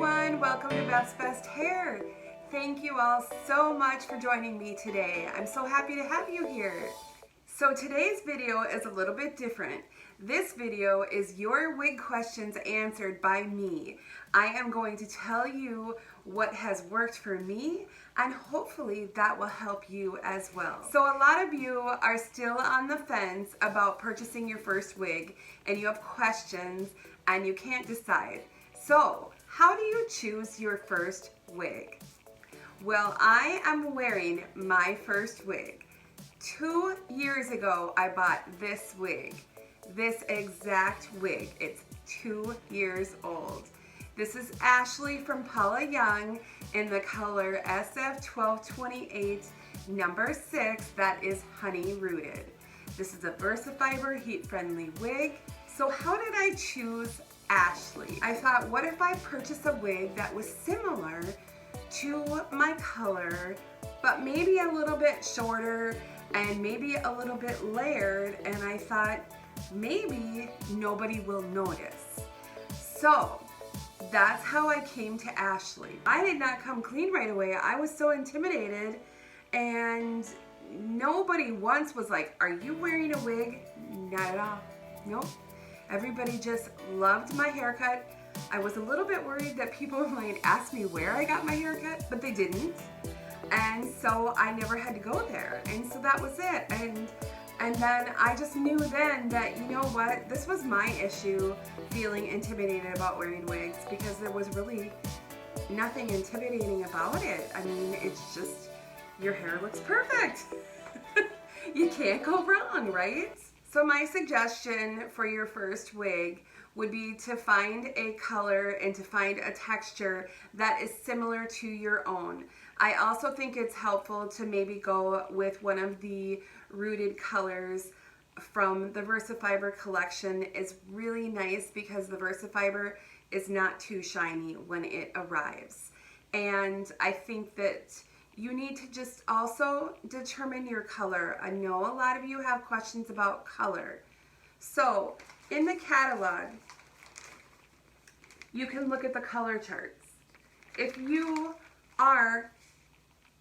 everyone, welcome to Beth's Best Hair. Thank you all so much for joining me today. I'm so happy to have you here. So today's video is a little bit different. This video is your wig questions answered by me. I am going to tell you what has worked for me, and hopefully that will help you as well. So a lot of you are still on the fence about purchasing your first wig, and you have questions and you can't decide. So how do you choose your first wig? Well, I am wearing my first wig. 2 years ago, I bought this wig, this exact wig. It's 2 years old. This is Ashley from Paula Young in the color SF1228 number 6, that is honey rooted. This is a VersaFiber heat-friendly wig. So how did I choose Ashley? I thought, what if I purchased a wig that was similar to my color, but maybe a little bit shorter and maybe a little bit layered, and I thought maybe nobody will notice. So that's how I came to Ashley. I did not come clean right away. I was so intimidated, and nobody once was like, are you wearing a wig? Not at all. Nope. Everybody just loved my haircut. I was a little bit worried that people might ask me where I got my haircut, but they didn't. And so I never had to go there. And so that was it. And then I just knew then that, you know what, this was my issue, feeling intimidated about wearing wigs, because there was really nothing intimidating about it. I mean, it's just, your hair looks perfect. You can't go wrong, right? So my suggestion for your first wig would be to find a color and to find a texture that is similar to your own. I also think it's helpful to maybe go with one of the rooted colors from the VersaFiber collection. Is really nice because the VersaFiber is not too shiny when it arrives. And I think that you need to just also determine your color. I know a lot of you have questions about color. So in the catalog, you can look at the color charts. If you are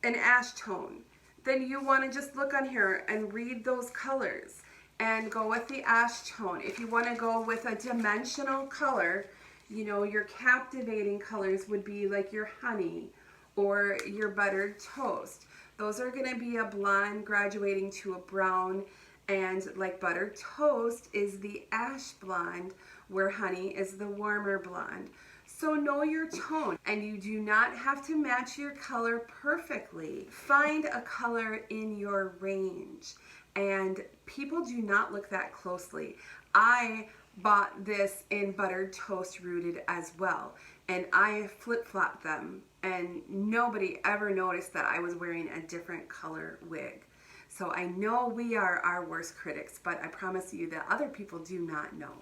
an ash tone, then you want to just look on here and read those colors and go with the ash tone. If you want to go with a dimensional color, you know, your captivating colors would be like your honey or your buttered toast. Those are going to be a blonde graduating to a brown, and like buttered toast is the ash blonde, where honey is the warmer blonde. So know your tone, and you do not have to match your color perfectly. Find a color in your range, and people do not look that closely. I bought this in buttered toast rooted as well, and I flip-flopped them, and nobody ever noticed that I was wearing a different color wig. So I know we are our worst critics, but I promise you that other people do not know.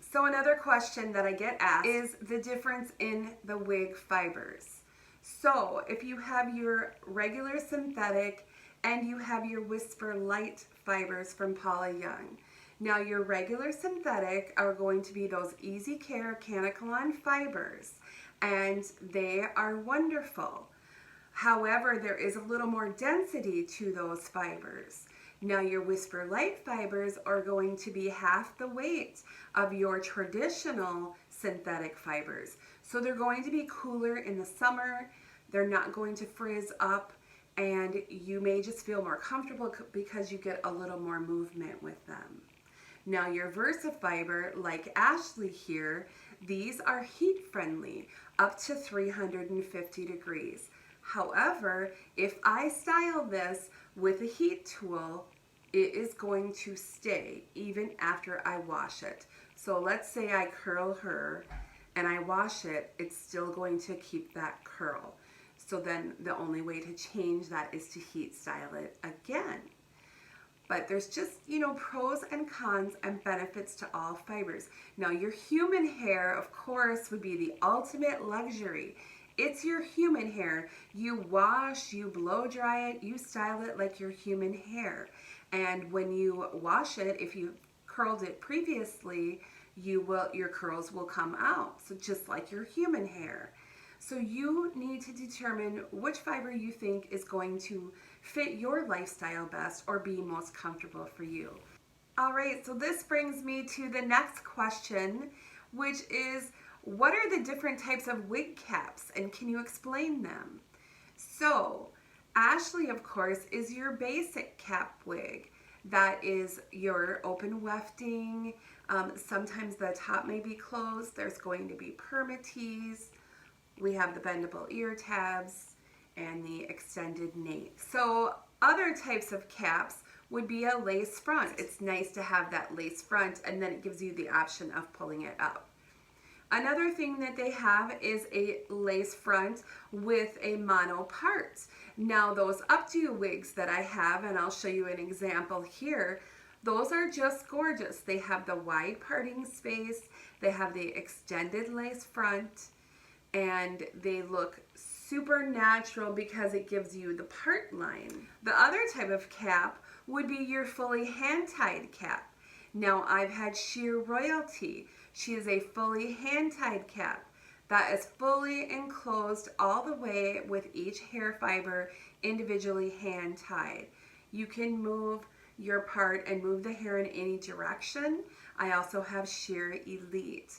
So another question that I get asked is the difference in the wig fibers. So if you have your regular synthetic and you have your Whisper Light fibers from Paula Young. Now your regular synthetic are going to be those Easy Care Canacolon fibers, and they are wonderful. However, there is a little more density to those fibers. Now your Whisper Light fibers are going to be half the weight of your traditional synthetic fibers. So they're going to be cooler in the summer, they're not going to frizz up, and you may just feel more comfortable because you get a little more movement with them. Now your VersaFiber, like Ashley here, these are heat friendly, up to 350 degrees. However, if I style this with a heat tool, it is going to stay even after I wash it. So let's say I curl her and I wash it, it's still going to keep that curl. So then the only way to change that is to heat style it again. But there's just, you know, pros and cons and benefits to all fibers. Now your human hair, of course, would be the ultimate luxury. It's your human hair. You wash, you blow dry it, you style it like your human hair. And when you wash it, if you curled it previously, your curls will come out. So just like your human hair. So you need to determine which fiber you think is going to fit your lifestyle best or be most comfortable for you. All right, so this brings me to the next question, which is, what are the different types of wig caps, and can you explain them? So Ashley, of course, is your basic cap wig. That is your open wefting. Sometimes the top may be closed. There's going to be permatease. We have the bendable ear tabs and the extended nape. So other types of caps would be a lace front. It's nice to have that lace front, and then it gives you the option of pulling it up. Another thing that they have is a lace front with a mono part. Now those updo wigs that I have, and I'll show you an example here, those are just gorgeous. They have the wide parting space, they have the extended lace front, and they look super natural because it gives you the part line. The other type of cap would be your fully hand-tied cap. Now I've had Sheer Royalty. She is a fully hand-tied cap that is fully enclosed all the way with each hair fiber individually hand-tied. You can move your part and move the hair in any direction. I also have Sheer Elite.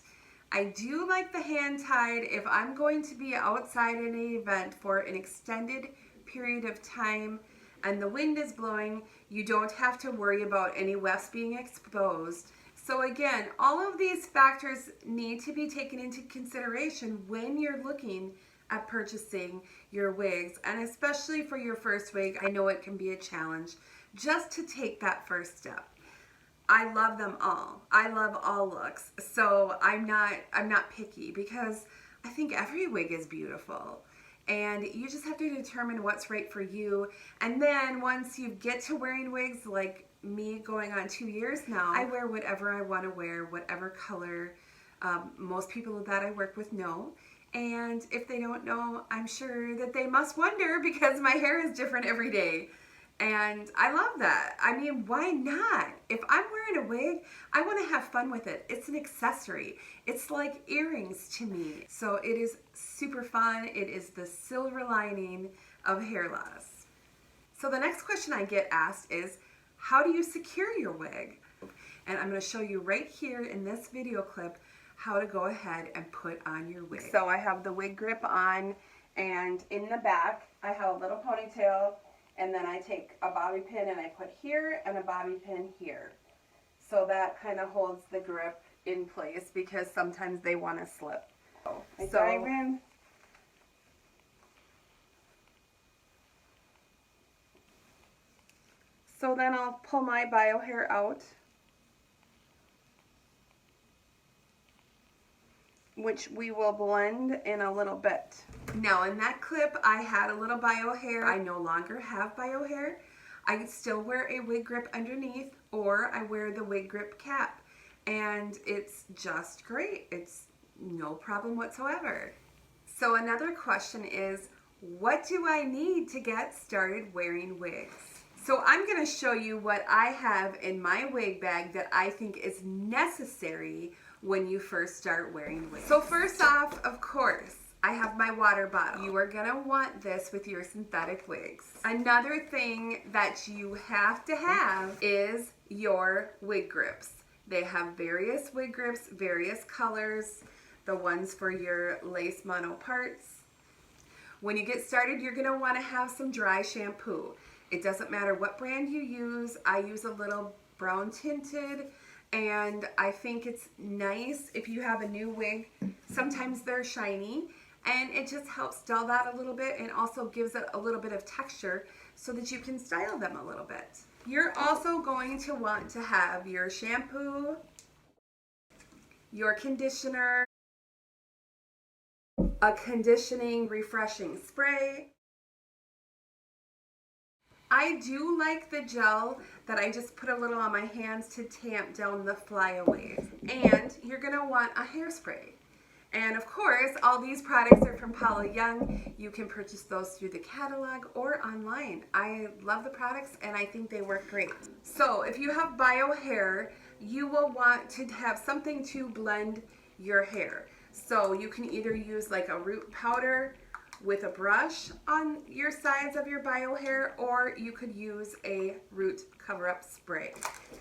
I do like the hand-tied if I'm going to be outside in an event for an extended period of time and the wind is blowing. You don't have to worry about any wefts being exposed. So again, all of these factors need to be taken into consideration when you're looking at purchasing your wigs, and especially for your first wig, I know it can be a challenge just to take that first step. I love them all. I love all looks. So I'm not picky because I think every wig is beautiful. And you just have to determine what's right for you. And then once you get to wearing wigs, like me going on 2 years now, I wear whatever I want to wear, whatever color. Most people that I work with know. And if they don't know, I'm sure that they must wonder because my hair is different every day. And I love that. I mean, why not? If I'm wearing a wig, I want to have fun with it. It's an accessory. It's like earrings to me. So it is super fun. It is the silver lining of hair loss. So the next question I get asked is, how do you secure your wig? And I'm going to show you right here in this video clip how to go ahead and put on your wig. So I have the wig grip on, and in the back I have a little ponytail. And then I take a bobby pin and I put here and a bobby pin here. So that kind of holds the grip in place because sometimes they want to slip. I dive in. So then I'll pull my bio hair out, which we will blend in a little bit. Now in that clip, I had a little bio hair. I no longer have bio hair. I still wear a wig grip underneath, or I wear the wig grip cap, and it's just great. It's no problem whatsoever. So another question is, what do I need to get started wearing wigs? So I'm going to show you what I have in my wig bag that I think is necessary when you first start wearing wigs. So first off, of course, I have my water bottle. You are gonna want this with your synthetic wigs. Another thing that you have to have is your wig grips. They have various wig grips, various colors, the ones for your lace mono parts. When you get started, you're gonna wanna have some dry shampoo. It doesn't matter what brand you use. I use a little brown tinted, and I think it's nice if you have a new wig. Sometimes they're shiny, and it just helps dull that a little bit and also gives it a little bit of texture so that you can style them a little bit. You're also going to want to have your shampoo, your conditioner, a conditioning refreshing spray. I do like the gel that I just put a little on my hands to tamp down the flyaways. And you're going to want a hairspray. And of course, all these products are from Paula Young. You can purchase those through the catalog or online. I love the products and I think they work great. So if you have bio hair, you will want to have something to blend your hair. So you can either use like a root powder with a brush on your sides of your bio hair, or you could use a root cover-up spray.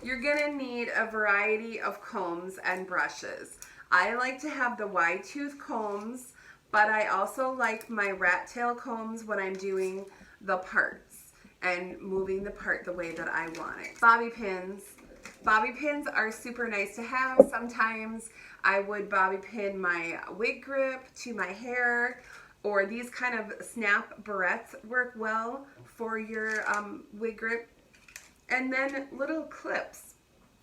You're gonna need a variety of combs and brushes. I like to have the wide tooth combs, but I also like my rat tail combs when I'm doing the parts and moving the part the way that I want it. Bobby pins. Bobby pins are super nice to have. Sometimes I would bobby pin my wig grip to my hair, or these kind of snap barrettes work well for your wig grip. And then little clips.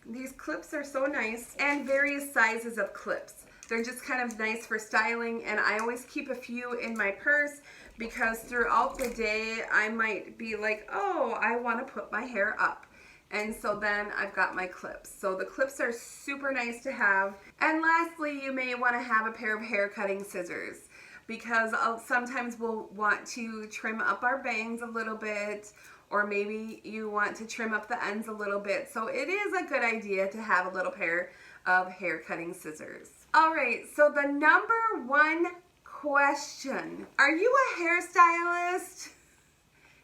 These clips are so nice, and various sizes of clips. They're just kind of nice for styling, and I always keep a few in my purse because throughout the day I might be like, oh, I want to put my hair up. And so then I've got my clips. So the clips are super nice to have. And lastly, you may want to have a pair of hair cutting scissors, because sometimes we'll want to trim up our bangs a little bit, or maybe you want to trim up the ends a little bit. So it is a good idea to have a little pair of hair cutting scissors. All right, so the number one question: are you a hairstylist?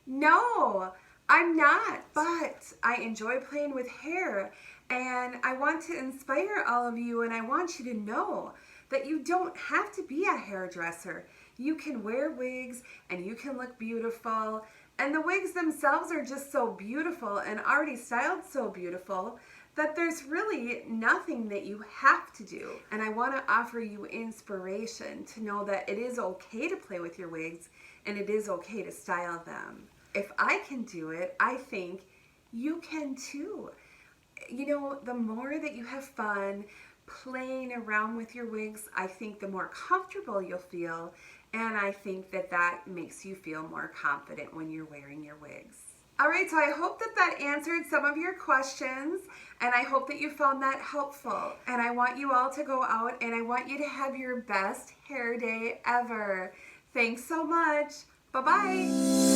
No, I'm not, but I enjoy playing with hair, and I want to inspire all of you, and I want you to know that you don't have to be a hairdresser. You can wear wigs and you can look beautiful, and the wigs themselves are just so beautiful and already styled so beautiful that there's really nothing that you have to do. And I want to offer you inspiration to know that it is okay to play with your wigs and it is okay to style them. If I can do it, I think you can too. You know, the more that you have fun playing around with your wigs, I think the more comfortable you'll feel, and I think that that makes you feel more confident when you're wearing your wigs. All right, so I hope that that answered some of your questions, and I hope that you found that helpful. And I want you all to go out and I want you to have your best hair day ever. Thanks so much. Bye-bye.